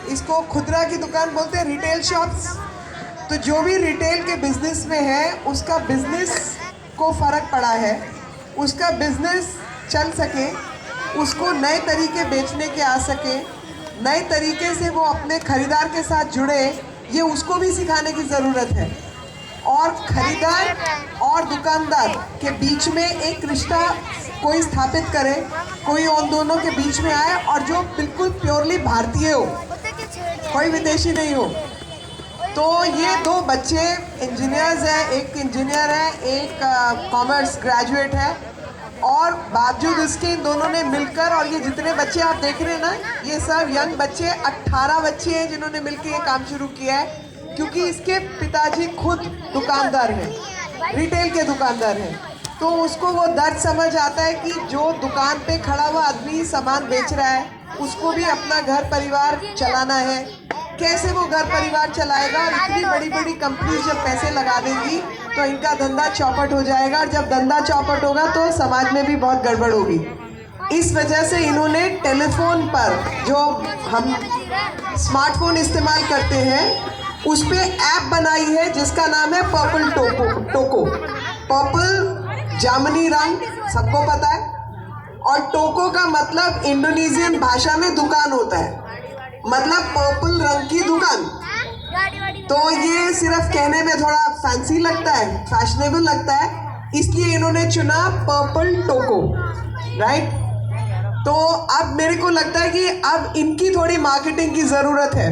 इसको खुदरा की दुकान बोलते हैं, रिटेल शॉप्स। तो जो भी रिटेल के बिजनेस में है उसका बिजनेस को फ़र्क पड़ा है, उसका बिजनेस चल सके, उसको नए तरीके बेचने के आ सके, नए तरीके से वो अपने खरीदार के साथ जुड़े, ये उसको भी सिखाने की ज़रूरत है। और खरीदार और दुकानदार के बीच में एक रिश्ता कोई स्थापित करे, कोई उन दोनों के बीच में आए और जो बिल्कुल प्योरली भारतीय हो, कोई विदेशी नहीं हो। तो ये दो बच्चे इंजीनियर्स हैं, एक इंजीनियर है, एक कॉमर्स ग्रेजुएट है, और बावजूद इसके इन दोनों ने मिलकर, और ये जितने बच्चे आप देख रहे हैं ना, ये सब यंग बच्चे, 18 बच्चे हैं जिन्होंने मिलकर ये काम शुरू किया है। क्योंकि इसके पिताजी खुद दुकानदार हैं, रिटेल के दुकानदार हैं, तो उसको वो दर्द समझ आता है कि जो दुकान पे खड़ा हुआ आदमी सामान बेच रहा है, उसको भी अपना घर परिवार चलाना है। कैसे वो घर परिवार चलाएगा? और इतनी बड़ी बड़ी कंपनी जब पैसे लगा देंगी तो इनका धंधा चौपट हो जाएगा, और जब धंधा चौपट होगा तो समाज में भी बहुत गड़बड़ होगी। इस वजह से इन्होंने टेलीफोन पर जो हम स्मार्टफोन इस्तेमाल करते हैं उस पर ऐप बनाई है जिसका नाम है पर्पल टोको। पर्पल जामुनी रंग सबको पता है, और टोको का मतलब इंडोनेशियन भाषा में दुकान होता है, मतलब पर्पल रंग की दुकान। तो ये सिर्फ कहने में थोड़ा फैंसी लगता है, फैशनेबल लगता है, इसलिए इन्होंने चुना पर्पल टोको, राइट। तो अब मेरे को लगता है कि अब इनकी थोड़ी मार्केटिंग की ज़रूरत है,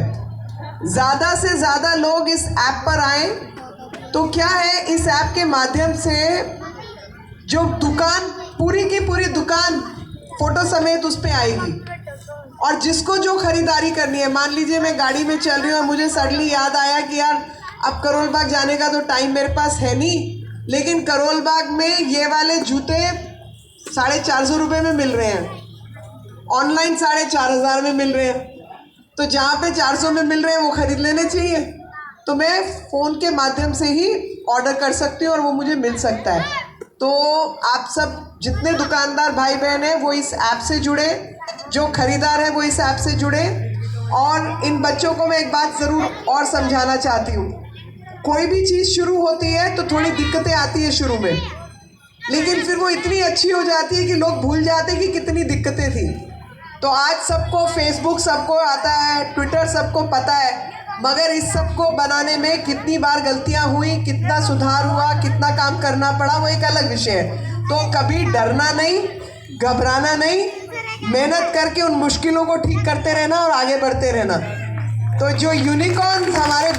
ज़्यादा से ज़्यादा लोग इस ऐप पर आएँ। तो क्या है, इस ऐप के माध्यम से जो दुकान, पूरी की पूरी दुकान फ़ोटो समेत उस पर आएगी, और जिसको जो खरीदारी करनी है, मान लीजिए मैं गाड़ी में चल रही हूँ और मुझे सडनली याद आया कि यार अब करोल बाग जाने का तो टाइम मेरे पास है नहीं, लेकिन करोल बाग में ये वाले जूते 450 रुपये में मिल रहे हैं, ऑनलाइन 4500 में मिल रहे हैं, तो जहाँ पे 400 में मिल रहे हैं वो ख़रीद लेने चाहिए। तो मैं फ़ोन के माध्यम से ही ऑर्डर कर सकती हूँ और वो मुझे मिल सकता है। तो आप सब जितने दुकानदार भाई बहन हैं वो इस ऐप से जुड़े, जो खरीदार हैं वो इस ऐप से जुड़े। और इन बच्चों को मैं एक बात ज़रूर और समझाना चाहती हूँ, कोई भी चीज़ शुरू होती है तो थोड़ी दिक्कतें आती है शुरू में, लेकिन फिर वो इतनी अच्छी हो जाती है कि लोग भूल जाते हैं कि कितनी दिक्कतें थी। तो आज सबको फेसबुक सबको आता है, ट्विटर सबको पता है, मगर इस सब को बनाने में कितनी बार गलतियां हुई, कितना सुधार हुआ, कितना काम करना पड़ा, वो एक अलग विषय है। तो कभी डरना नहीं, घबराना नहीं, मेहनत करके उन मुश्किलों को ठीक करते रहना और आगे बढ़ते रहना। तो जो यूनिकॉर्न्स हमारे